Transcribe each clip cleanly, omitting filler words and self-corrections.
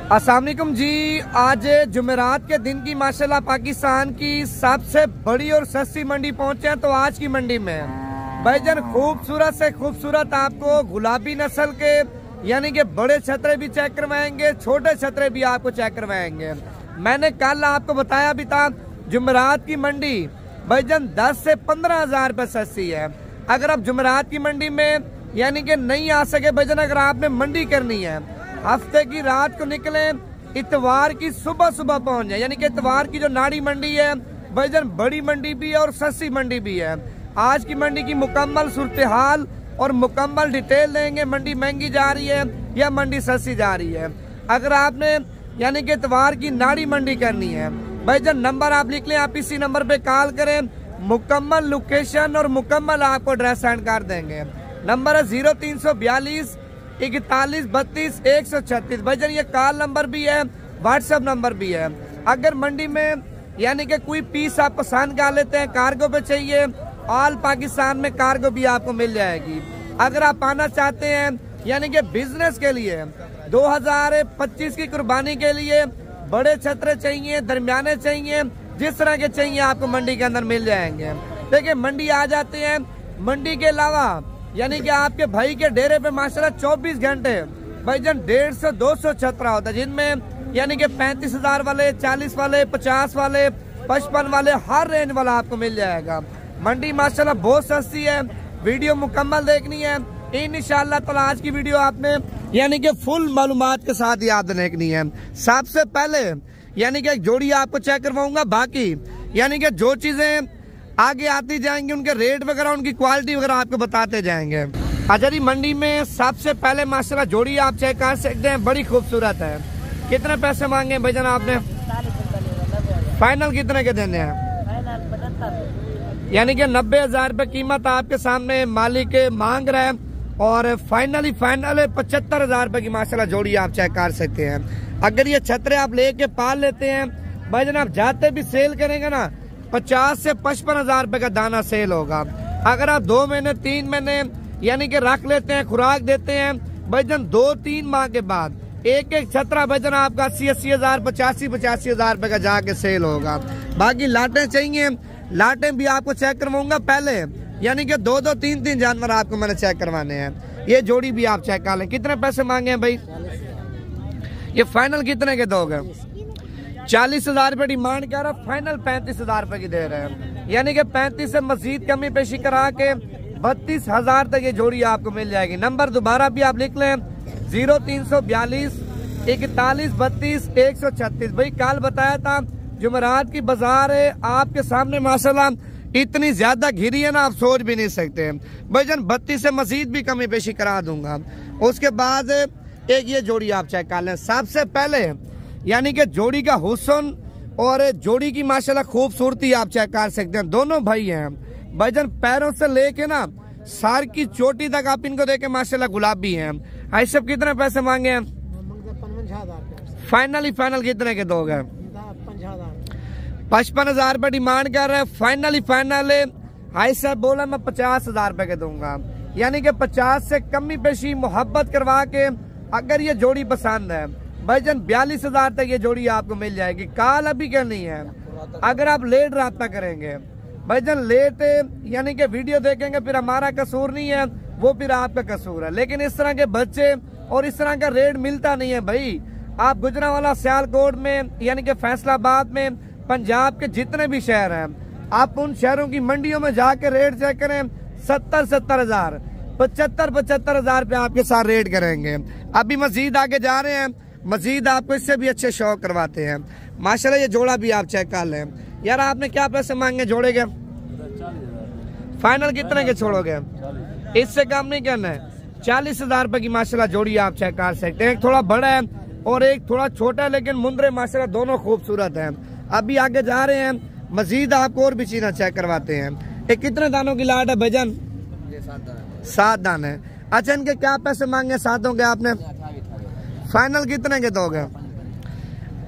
अस्सलाम वालेकुम जी। आज जुमेरात के दिन की माशाल्लाह पाकिस्तान की सबसे बड़ी और सस्ती मंडी पहुंचे हैं। तो आज की मंडी में भाईजान खूबसूरत से खूबसूरत आपको गुलाबी नस्ल के यानी कि बड़े छतरे भी चेक करवाएंगे, छोटे छतरे भी आपको चेक करवाएंगे। मैंने कल आपको बताया भी था जुमेरात की मंडी भाईजान 10 से 15 हज़ार रुपये सस्ती है। अगर आप जुमेरात की मंडी में यानी कि नहीं आ सके भाईजान, अगर आपने मंडी करनी है हफ्ते की रात को निकले, इतवार की सुबह सुबह पहुंच जाए। यानी कि इतवार की जो नाड़ी मंडी है भाईजान बड़ी मंडी भी है और सस्ती मंडी भी है। आज की मंडी की मुकम्मल सूरत हाल और मुकम्मल डिटेल देंगे। मंडी महंगी जा रही है या मंडी सस्ती जा रही है। अगर आपने यानी कि इतवार की नाड़ी मंडी करनी है भाईजान, नंबर आप लिख लें, आप इसी नंबर पे कॉल करें, मुकम्मल लोकेशन और मुकम्मल आपको एड्रेस सेंड कर देंगे। नंबर है 0342 41 32 136। भाईजान ये कॉल नंबर भी है, व्हाट्सएप नंबर भी है। अगर मंडी में यानी कि कोई पीस आप पसंद कर लेते हैं, कार्गो पे चाहिए, ऑल पाकिस्तान में कार्गो भी आपको मिल जाएगी। अगर आप आना चाहते हैं यानी कि बिजनेस के लिए 2025 की कुर्बानी के लिए बड़े छतरे चाहिए, दरमियाने चाहिए, जिस तरह के चाहिए आपको मंडी के अंदर मिल जाएंगे। देखिए मंडी आ जाते हैं, मंडी के अलावा यानी कि आपके भाई के डेरे पे माशाल्लाह 24 घंटे भाईजान 150-200 छतरा होता है, जिनमें यानी कि 35,000 वाले, 40 वाले, 50 वाले, 55 वाले, हर रेंज वाला आपको मिल जाएगा। मंडी माशाल्लाह बहुत सस्ती है। वीडियो मुकम्मल देखनी है इंशाअल्लाह ताला। आज की वीडियो आपने यानी कि फुल मालूमात के साथ याद देखनी है। सबसे पहले यानी कि एक जोड़ी आपको चेक करवाऊंगा, बाकी यानी कि जो चीजें आगे आती जाएंगी उनके रेट वगैरह, उनकी क्वालिटी वगैरह आपको बताते जाएंगे। अच्छा जी, मंडी में सबसे पहले माशाल्लाह जोड़ी आप चेक कर सकते हैं, बड़ी खूबसूरत है। कितने पैसे मांगे भाईजान आपने? फाइनल कितने के देने हैं? यानी कि 90,000 रुपये कीमत आपके सामने मालिक मांग रहा है और फाइनल 75,000 रुपये की माशाल्लाह जोड़ी आप चेक कर सकते हैं। अगर ये छतरे आप लेके पाल लेते हैं भाईजान, आप जाते भी सेल करेंगे ना 50 से 55,000 रुपये का दाना सेल होगा। अगर आप 2 महीने 3 महीने यानी कि रख लेते हैं, खुराक देते हैं भाईजान, 2-3 माह के बाद एक एक छतरा भाईजान आपका 80-80 हज़ार, 85-85 हज़ार रुपये का जाके सेल होगा। बाकी लाटें चाहिए, लाटें भी आपको चेक करवाऊंगा पहले, यानी कि 2-2, 3-3 जानवर आपको मैंने चेक करवाने हैं। ये जोड़ी भी आप चेक कर लें। कितने पैसे मांगे हैं भाई? ये फाइनल कितने के दोगे? 40,000 रुपये डिमांड कर रहा, फाइनल 35,000 रुपये की दे रहे हैं। यानी कि 35 से मजीद कमी पेशी करा के 32,000 तक ये जोड़ी आपको मिल जाएगी। नंबर दोबारा भी आप लिख लें, 0342 41 32 136। भाई कल बताया था जुमेरात की बाजार है आपके सामने माशाल्लाह इतनी ज्यादा घिरी है ना, आप सोच भी नहीं सकते भाईजान। 32 से मजीद भी कमी पेशी करा दूंगा। उसके बाद एक ये जोड़ी आप चेक कर लें। सबसे पहले यानी कि जोड़ी का हुस्न और जोड़ी की माशाल्लाह खूबसूरती आप चेक कर सकते हैं। दोनों भाई हैं भाईजान, पैरों से लेके ना सार की चोटी तक आप इनको देखे माशाल्लाह गुलाबी हैं। आई सब कितने पैसे मांगे हैं? फाइनल कितने के दोगे? 55,000 रुपये डिमांड कर रहे हैं। फाइनल आई साहब बोला मैं 50,000 रुपये के दूंगा। यानी कि 50 से कमी पेशी मोहब्बत करवा के अगर ये जोड़ी पसंद है भाईजान 42,000 तक ये जोड़ी आपको मिल जाएगी। कॉल अभी करनी है। अगर आप लेट राब्ता करेंगे भाईजान, लेट यानी कि वीडियो देखेंगे, फिर हमारा कसूर नहीं है, वो फिर आपका कसूर है। लेकिन इस तरह के बच्चे और इस तरह का रेट मिलता नहीं है भाई। आप गुजरांवाला, सियालकोट में यानी कि फैसलाबाद में, पंजाब के जितने भी शहर हैं, आप उन शहरों की मंडियों में जाके रेट चेक करें। 70-70 हज़ार, 75-75 हज़ार रुपये आपके साथ रेट करेंगे। अभी मजीद आगे जा रहे हैं, मजीद आपको इससे भी अच्छे शौक करवाते हैं। माशाल्लाह ये जोड़ा भी आप चेक कर लें। यार आपने क्या पैसे मांगे जोड़े के? फाइनल कितने के छोड़ोगे? इससे कम नहीं करना है। 40,000 रुपये की माशाल्लाह जोड़ी आप चेक कर सकते हैं। एक थोड़ा बड़ा है और एक थोड़ा छोटा है, लेकिन मुंदरे माशाल्लाह दोनों खूबसूरत हैं। अभी आगे जा रहे हैं, मजीद आपको और भी चीजें चेक करवाते हैं। एक कितने दानों की लाट है भाईजान? 7 दाने। अच्छा इनके क्या पैसे मांगे सातों के आपने? फाइनल कितने के दोगे?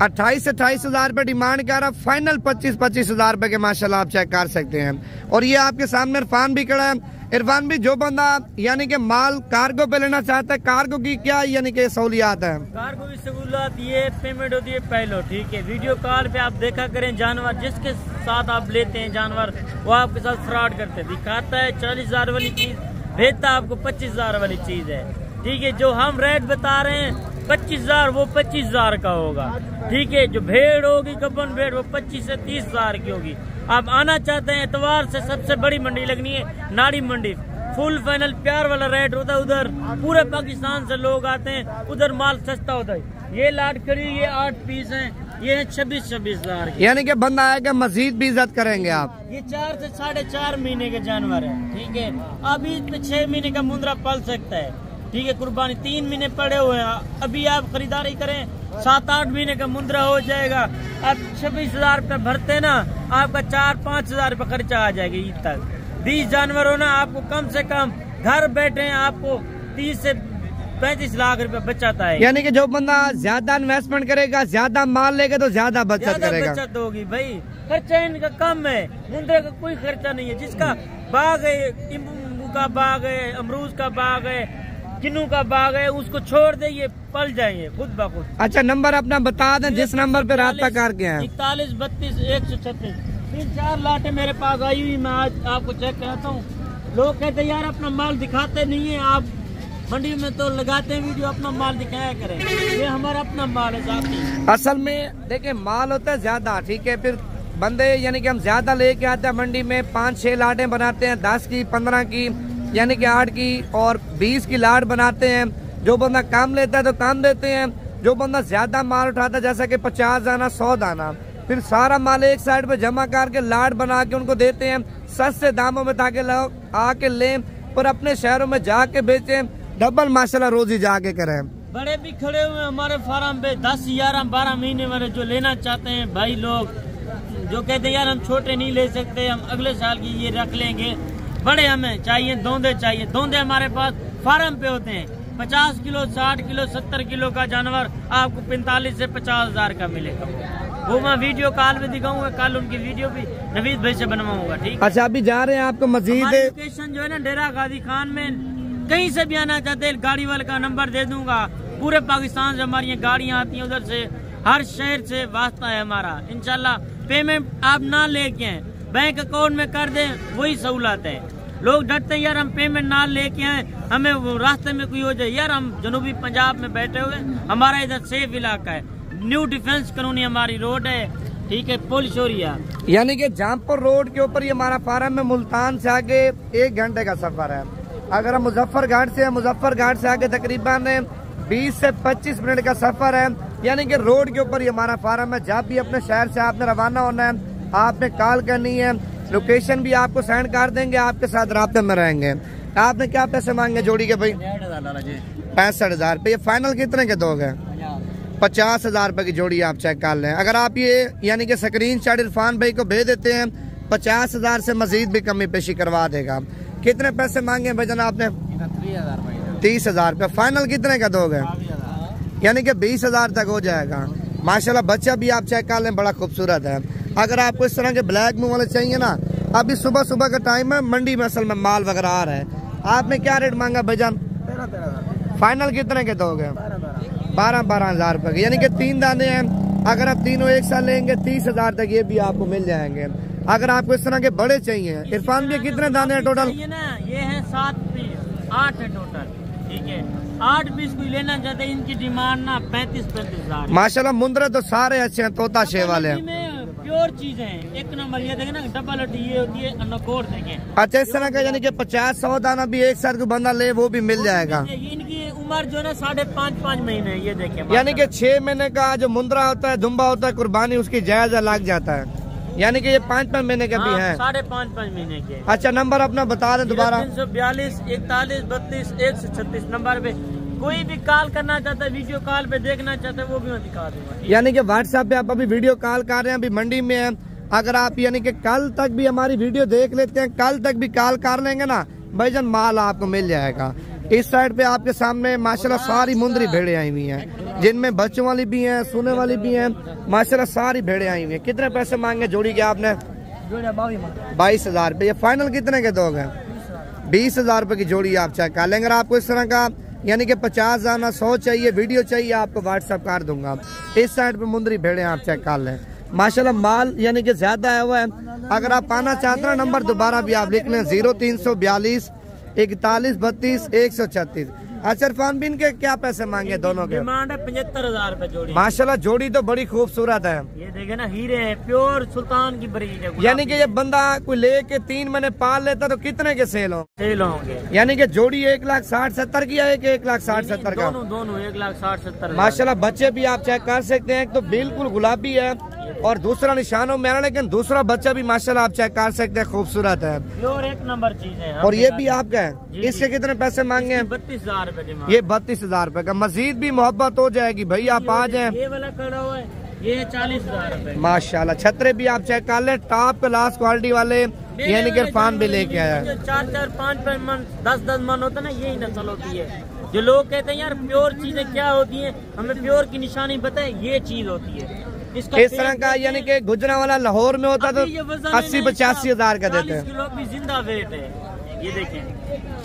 28 से 28,000 रुपये डिमांड कर रहा, फाइनल 25-25 हज़ार रुपये के माशाल्लाह आप चेक कर सकते हैं। और ये आपके सामने इरफान भी खड़ा है, इरफान भी जो बंदा यानी कि माल कार्गो पे लेना चाहता है, कार्गो की क्या यानी कि सहूलियात है? कार्गो की सहूलियत ये पेमेंट होती है पहले, ठीक है। वीडियो कॉल पे आप देखा करें, जानवर जिसके साथ आप लेते हैं जानवर वो आपके साथ फ्रॉड करते हैं, दिखाता है 40,000 वाली चीज, भेजता आपको 25,000 वाली चीज है, ठीक है। जो हम रेट बता रहे हैं 25,000 वो 25,000 का होगा, ठीक है। जो भेड़ होगी गब्बन भेड़ वो 25 से 30,000 की होगी। आप आना चाहते हैं इतवार से सबसे बड़ी मंडी लगनी है नाड़ी मंडी, फुल फाइनल प्यार वाला रेट होता है, उधर पूरे पाकिस्तान से लोग आते हैं, उधर माल सस्ता होता है। ये लाट खड़ी ये 8 पीस हैं, ये है 26,000 यानी कि बंदा आएगा मजीद भी इज्जत करेंगे आप। ये 4 से 4.5 महीने के जानवर है, ठीक है। अभी 6 महीने का मुंद्रा पल सकता है, ठीक है। कुर्बानी 3 महीने पड़े हुए हैं, अभी आप खरीदारी करें 7-8 महीने का मुंद्रा हो जाएगा। आप 26,000 रुपये भरते ना, आपका 4-5 हजार रुपये खर्चा आ जाएगा ईद तक। 20 जानवर हो ना, आपको कम से कम घर बैठे आपको 30 से 35 लाख रुपए बचाता है। यानी कि जो बंदा ज्यादा इन्वेस्टमेंट करेगा, ज्यादा माल लेगा तो ज्यादा बचत करेगा। बचत होगी भाई, खर्चा इनका कम है, मुंद्रे का कोई खर्चा नहीं है। जिसका बाग है, इमू का बाग है, अमरूद का बाग है, किन्नू का बाग है, उसको छोड़ दे, ये पल जाएंगे खुद ब खुद। अच्छा नंबर अपना बता दें जिस नंबर पे राब्ता करके हैं। 41 32 136 3-4 लाटें मेरे पास आई हुई, मैं आज आपको चेक कराता हूँ। लोग कहते हैं यार अपना माल दिखाते नहीं है, आप मंडी में तो लगाते हैं वीडियो, अपना माल दिखाया करें। ये हमारा अपना माल है साथी। असल में देखिए माल होता है ज्यादा, ठीक है। फिर बंदे यानी कि हम ज्यादा लेके आते हैं मंडी में, 5-6 लाटें बनाते हैं, 10 की 15 की यानी कि 8 की और 20 की लाट बनाते हैं। जो बंदा कम लेता है तो कम देते हैं, जो बंदा ज्यादा माल उठाता है जैसा कि 50 दाना 100 दाना, फिर सारा माल एक साइड पे जमा करके लाट बना के उनको देते हैं सस्ते दामों में, ताकि लोग आके लें और अपने शहरों में जाके बेचें, डबल माशाल्लाह रोजी जाके करें। बड़े भी खड़े हुए हमारे फार्म पे 10, 11, 12 महीने वाले जो लेना चाहते हैं भाई लोग, जो कहते हैं यार हम छोटे नहीं ले सकते, हम अगले साल की ये रख लेंगे, बड़े हमें चाहिए, दोंदे चाहिए। दोंदे हमारे पास फार्म पे होते हैं, 50 किलो 60 किलो 70 किलो का जानवर आपको 45 से 50 हजार का मिलेगा। वो मैं वीडियो कॉल में दिखाऊंगा, कल उनकी वीडियो भी नवीद भाई से बनवाऊंगा, ठीक। अच्छा अभी जा रहे हैं आपको मजीद लोकेशन जो है ना डेरा गाजी खान में, कहीं से भी आना चाहते हैं गाड़ी वाले का नंबर दे दूंगा। पूरे पाकिस्तान से हमारी गाड़ियाँ आती हैं, उधर से हर शहर से वास्ता है हमारा। इंशाल्लाह पेमेंट आप ना लेके बैंक अकाउंट में कर दें, वही सहूलत है। लोग डरते हैं यार हम पेमेंट ना लेके आए, हमें वो रास्ते में कोई हो जाए। यार हम जनूबी पंजाब में बैठे हुए, हमारा इधर सेफ इलाका है, न्यू डिफेंस कॉलोनी हमारी रोड है, ठीक है, पुलिस एरिया। यानी कि जामपुर रोड के ऊपर ही हमारा फार्म है। मुल्तान से आगे 1 घंटे का सफर है। अगर हम मुजफ्फरगढ़ से, मुजफ्फरगढ़ से आगे तकरीबन 20 से 25 मिनट का सफर है। यानी कि रोड के ऊपर ही हमारा फार्म है। जब भी अपने शहर से आपने रवाना होना है, आपने कॉल करनी है, लोकेशन भी आपको सेंड कर देंगे, आपके साथ राब्ते में रहेंगे। आपने क्या पैसे मांगे जोड़ी के भाई? 65,000 रुपये। ये फाइनल कितने के दोगे? 50,000 रुपये की जोड़ी आप चेक कर लें। अगर आप ये यानी कि स्क्रीन शॉट इरफान भाई को भेज देते हैं, 50,000 से मजीद भी कमी पेशी करवा देगा। कितने पैसे मांगे भजन आपने? 30,000 रुपये। फाइनल कितने का दोगे? यानी कि 20,000 तक हो जाएगा। माशाल्लाह बच्चा भी आप चेक कर लें, बड़ा खूबसूरत है। अगर आपको इस तरह के ब्लैक मुंह वाले चाहिए ना, अभी सुबह सुबह का टाइम है, मंडी में असल में माल वगैरह आ रहा है। आपने क्या रेट मांगा भजन? 13,000। फाइनल कितने के दोगे? 12,000 रुपये के। यानी कि 3 दाने हैं, अगर आप तीनों एक साथ लेंगे 30,000 तक ये भी आपको मिल जाएंगे। अगर आपको इस तरह के बड़े चाहिए, इरफान भी कितने दाने हैं टोटल? ये है 7 पीस, 8 है टोटल, ठीक है। 8 पीस कोई लेना चाहते हैं, इनकी डिमांड ना 35-35 हजार। माशाल्लाह मुंद्रे तो सारे अच्छे हैं, तोता शे वाले हैं, प्योर चीजें हैं, एक नंबर। ये देखें ना डबल हड्डी ये होती है, अनकोर देखें। अच्छा इस तरह का यानी कि 50-100 दाना भी एक साथ को बंदा ले वो भी मिल जाएगा। इनकी उम्र जो है ना 5.5 महीने है, ये देखें। यानी कि 6 महीने का जो मुंद्रा होता है, दुम्बा होता है, कुर्बानी उसकी जायजा लग जाता है। यानी कि ये 5-5 महीने के भी हैं। 5.5 महीने के। अच्छा नंबर अपना बता दें दोबारा। 342 41 32 136 नंबर पे कोई भी कॉल करना चाहता है, वीडियो कॉल पे देखना चाहता है, वो भी मैं दिखा दूंगा। यानी कि व्हाट्सएप पे आप अभी वीडियो कॉल कर रहे हैं, अभी मंडी में है। अगर आप यानी कि कल तक भी हमारी वीडियो देख लेते हैं, कल तक भी कॉल कर लेंगे ना भाईजान, माल आपको मिल जाएगा। इस साइड पे आपके सामने माशाल्लाह सारी मुंदरी भेड़े आई हुई हैं, जिनमें बच्चों वाली भी हैं, सोने वाली भी हैं। माशाल्लाह सारी भेड़े आई हुई हैं। कितने पैसे मांगे जोड़ी के आपने? 22,000 रुपये। ये फाइनल कितने के दोगे? 20,000 रुपए की जोड़ी आप चेक कर लेंगे। अगर आपको इस तरह का यानी कि 50,000 ना 100 चाहिए, वीडियो चाहिए, आपको व्हाट्सएप कर दूंगा। इस साइड पे मुंदरी भेड़े आप चेक कर लें। माशाल्लाह माल यानी कि ज्यादा आया हुआ है। अगर आप पाना चाहते हैं नंबर दोबारा भी आप लिख लें 0342 41 32 136। अच्छा इरफान बिन के क्या पैसे मांगे दोनों के? डिमांड है 75,000 रुपए जोड़ी। माशाल्लाह जोड़ी तो बड़ी खूबसूरत है। ये देखे ना, हीरे हैं, प्योर सुल्तान की ब्रीड है। यानी कि ये बंदा कोई लेके 3 महीने पाल लेता तो कितने के सेल होंगे? यानी कि जोड़ी 1,60,70 की है कि 1,60,70 का? दोनों 1,60,70। माशाल्लाह बच्चे भी आप चेक कर सकते हैं, तो बिल्कुल गुलाबी है और दूसरा निशानों में, लेकिन दूसरा बच्चा भी माशाल्लाह आप चेक कर सकते हैं, खूबसूरत है। प्योर एक नंबर चीज है। और ये भी आपका है। इसके कितने पैसे मांगे हैं? 32,000 रुपए। ये 32,000 रुपए का। मजीद भी मोहब्बत हो जाएगी भाई, आप आ जाए। ये वाला खड़ा हुआ है, ये 40,000 रुपए। माशाल्लाह छतरे भी आप चेक कर ले, टॉप क्लास क्वालिटी वाले, यानी कि इरफान भी लेके आया है। 4-4, 5-5 मन, 10-10 मन होता है ना, यही नस्ल होती है। जो लोग कहते हैं यार प्योर चीजें क्या होती है, हमें प्योर की निशानी पता है, ये चीज होती है। इस तरह का यानी कि गुजरा वाला लाहौर में होता तो 80-85 हजार का देते हैं। किलो भी जिंदा वेट है। ये देखें,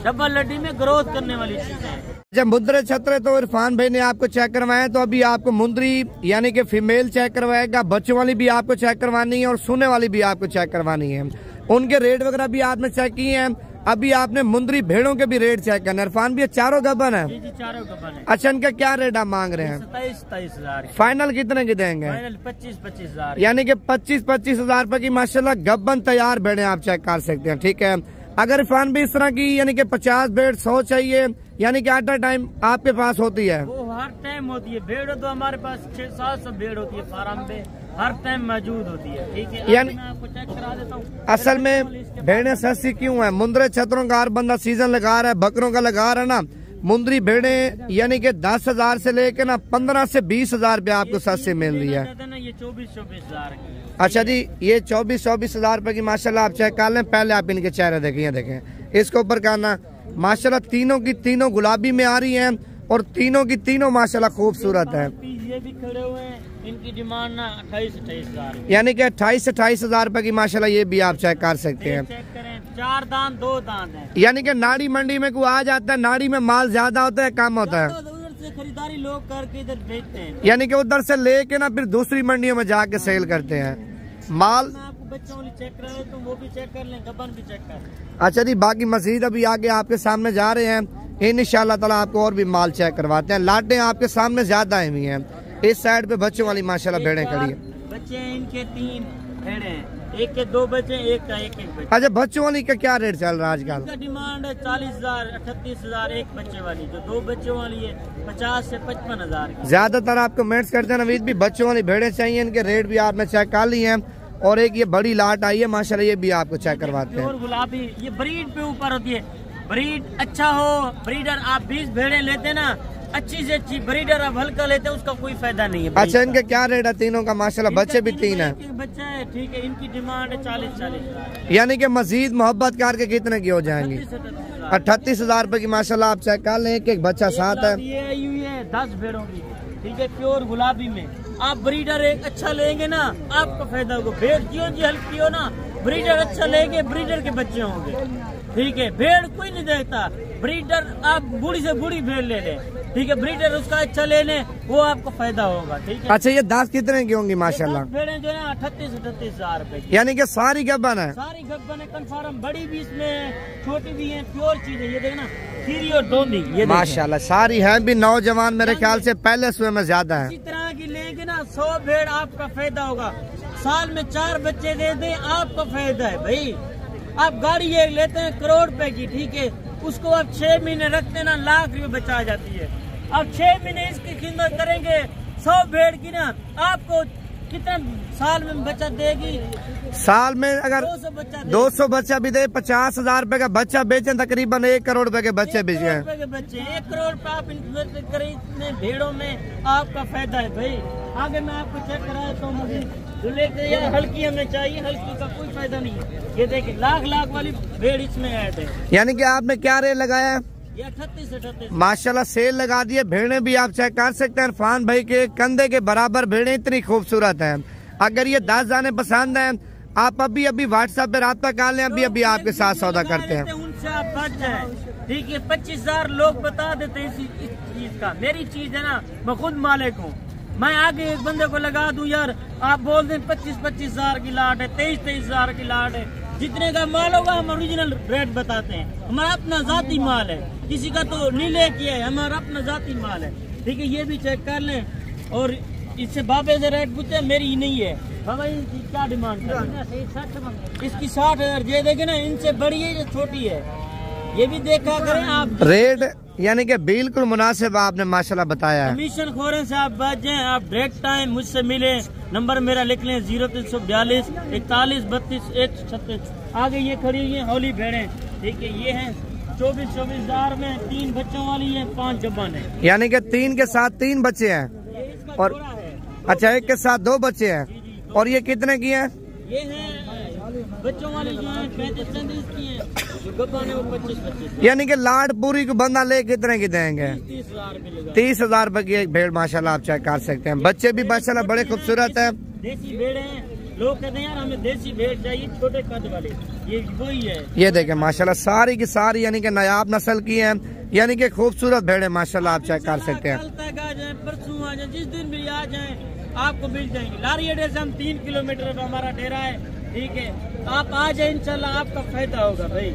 डबल लड्डी में ग्रोथ करने वाली चीज है। जब मुंदरे छतरे तो इरफान भाई ने आपको चेक करवाए, तो अभी आपको मुंदरी यानी कि फीमेल चेक करवाएगा, बच्चों वाली भी आपको चेक करवानी है और सोने वाली भी आपको चेक करवानी है। उनके रेट वगैरह भी आपने चेक किए हैं। अभी आपने मुंदरी भेड़ों के भी रेट चेक करना। इरफान भी चारों गबन है? जी, चारों गबन है। अच्छा इनका क्या रेट आप मांग रहे हैं? 27-27 हजार। फाइनल कितने की देंगे? फाइनल 25-25 हजार। यानी कि 25-25 हजार रुपए की माशाल्लाह गबन तैयार भेड़े आप चेक कर सकते हैं। ठीक है, अगर इरफान भी इस तरह की यानी कि 50 भेड़ 100 चाहिए, यानी कि एट अ टाइम आपके पास होती है? वो हर टाइम होती है। भेड़ तो हमारे पास 600-700 भेड़ होती है फार्म पे, हर टाइम मौजूद होती है। ठीक है, यानी मैं आपको चेक करा देता हूँ। असल में भेड़ें सस्ती क्यों है? मुंदरे छतरों का हर बंदा सीजन लगा रहा है, बकरों का लगा रहा है ना। मुंदरी भेड़ें यानी कि 10,000 से लेके ना 15 से 20,000 रुपए आपको सस्ती मिल रही है। ये 24-24 हजार की। अच्छा जी, ये 24-24 हजार रुपए की माशाल्लाह आप चेक कर लें। पहले आप इनके चेहरे देखें, ये देखें इसके ऊपर करना। माशाल्लाह तीनों की तीनों गुलाबी में आ रही हैं और तीनों की तीनों माशाल्लाह खूबसूरत है। ये भी खड़े हुए हैं, इनकी डिमांड ना 28-28 हजार, यानी कि 28-28 हजार रुपए की माशाल्लाह ये भी आप चेक कर सकते हैं। चेक करें, 4 दांत 2 दांत है। यानी कि नाड़ी मंडी में कोई आ जाता है, नाड़ी में माल ज्यादा होता है कम होता है, उधर से खरीदारी लोग करके इधर बेचते हैं। यानी कि उधर से लेके ना फिर दूसरी मंडियों में जाके सेल करते हैं माल। मैं आपको बच्चों वाली चेक करा रहा हूं, वो भी चेक कर लें, गबन भी चेक कर लें। अच्छा जी, बाकी मजीद अभी आगे आपके सामने जा रहे हैं, इंशाल्लाह ताला आपको और भी माल चेक करवाते हैं। लाटें आपके सामने ज्यादा आई हुई हैं। इस साइड पे बच्चों वाली माशाल्लाह भेड़ें खड़ी है। बच्चे हैं इनके 3 भेड़े हैं, एक के 2 बच्चे, एक का एक बच्चा। अच्छा, बच्चों वाली का क्या रेट चल रहा है आजकल? इसका डिमांड है 40,000, 38,000 एक बच्चे वाली। जो 2 बच्चों वाली है 50 से 55 हजार। ज्यादातर आपको मेट्स करते हैं नवीद भी बच्चों वाली भेड़ें चाहिए, इनके रेट भी आपने चेक कर लिए हैं। और एक ये बड़ी लाट आई है माशाल्लाह, ये भी आपको चेक करवाते हैं। और गुलाबी, ये ब्रीड पे ऊपर होती है। ब्रीड अच्छा हो, ब्रीडर आप 20 भेड़े लेते ना, अच्छी से अच्छी ब्रीडर आप हल्का लेते हैं, उसका कोई फायदा नहीं है। अच्छा, इनके क्या रेट है तीनों का? माशाल्लाह बच्चे भी 3 है। बच्चा है, ठीक है। इनकी डिमांड है 40,000। यानी कि मजीद मोहब्बत करके कितने की हो जाएंगी? 38,000 रुपए की माशाल्लाह आप चेक कर लें। एक बच्चा साथ है। ये आई हुई है 10 भेड़ों की, ठीक है, प्योर गुलाबी में। आप ब्रीडर एक अच्छा लेंगे ना, आपको फायदा होगा। भेड़ क्यों जी हल्की हो ना, ब्रीडर अच्छा लेंगे, ब्रीडर के बच्चे होंगे। ठीक है, भेड़ कोई नहीं देखता। ब्रीडर आप बूढ़ी से बूढ़ी भेड़ ले लें, ठीक है, ब्रीडर उसका अच्छा ले लें, वो आपको फायदा होगा। ठीक है। अच्छा, ये 10 कितने की होंगी माशाल्लाह? भेड़े जो है 38-38 हजार रुपए। यानी कि सारी गब्बन है? सारी गब्बन है, कन्फर्म। बड़ी भी इसमें, छोटी भी है, प्योर चीज है। ये देखना, खीरी और दोंदी, ये माशाल्लाह सारी है भी नौजवान, मेरे ख्याल से पहले सुबह में ज्यादा है। इसी तरह की लेंगे ना 100 भेड़, आपका फायदा होगा। साल में 4 बच्चे दे दें, आपका फायदा है भाई। आप गाड़ी एक लेते हैं करोड़ रुपए की, ठीक है, उसको आप 6 महीने रखते ना, लाख रुपए बचा जाती है। आप 6 महीने इसकी खिदमत करेंगे 100 भेड़ की ना, आपको कितना साल में बचत देगी? साल में अगर 200 बच्चा भी दे, 50,000 रुपए का बच्चा बेचे, तकरीबन 1 करोड़ रुपए के बच्चे बेच गए। 1 करोड़ रुपए आप इन्वेस्ट करें इतने भेड़ों में, आपका फायदा है भाई। आगे मैं आपको चेक कराया तो मुझे यार हल्की हमें चाहिए, हल्की का कोई फायदा नहीं है। ये देखिए लाख वाली भेड़ इसमें ऐड है। यानी कि आपने क्या रेट लगाया? ये 38 माशाल्लाह सेल लगा दिए। भेड़े भी आप चेक कर सकते हैं। इरफान भाई के कंधे के बराबर भेड़े इतनी खूबसूरत हैं। अगर ये 10 जाने पसंद हैं, आप अभी व्हाट्सएप पे राब्ता कर लें, अभी आपके साथ सौदा करते हैं। इससे आप बच जाए, ठीक है। 25,000 लोग बता देते हैं इस चीज का। मेरी चीज है ना, मैं खुद मालिक हूँ। मैं आगे एक बंदे को लगा दूं यार, आप बोल दें 25,000 की लाट है, 23,000 की लाट है। जितने का माल होगा हम ओरिजिनल रेट बताते हैं। हमारा अपना जाती माल है, किसी का तो नीले किया है, हमारा अपना जाती माल है, ठीक है। ये भी चेक कर लें। और इससे बाबे से रेट पूछते, मेरी नहीं है बाबा, इनकी क्या डिमांड कर रहे हैं? इसकी 60,000। ये देखे ना, इनसे बड़ी है, ये छोटी है, ये भी देखा करें आप। रेट यानी कि बिल्कुल मुनासिब आपने माशाल्लाह बताया है। कमीशन खोरे से आप बच जाएं। आप डायरेक्ट टाइम मुझसे मिले, नंबर मेरा लिख लें 0342 41 32 136। आगे ये खड़ी हुई है हौली भेड़ें, ठीक है। ये है 24,000 में 3 बच्चों वाली है, 5 जबान है। यानी कि 3 के साथ 3 बच्चे हैं, ये इसका और जोड़ा है। अच्छा, एक के साथ 2 बच्चे हैं। और ये कितने की है? ये है बच्चों वाली जो है 35-37 की है, जो गब्बान है वो 25-25। यानी कि लाट पूरी को बंदा ले कितने की देंगे? 30,000 मिलेगा। 30,000 रुपए की एक भेड़ माशाल्लाह आप चेक कर सकते हैं। बच्चे भी माशाल्लाह बड़े खूबसूरत है। देसी भेड़ है। लोग कहते हैं यार हमें देसी भेड़ चाहिए, छोटे कद वाले, ये वही है। ये देखें माशाल्लाह सारी की सारी यानी कि नायाब नस्ल की है, यानी कि खूबसूरत भेड़ है माशाल्लाह आप चेक कर सकते हैं। कल तक आ जाए, परसों आ जाए, जिस दिन भी आ जाए आपको मिल जाएंगे। लारी अड्डे से हम 3 किलोमीटर पर हमारा डेरा है, ठीक है। आप आ जाए, इंशाल्लाह आपका फायदा होगा भाई।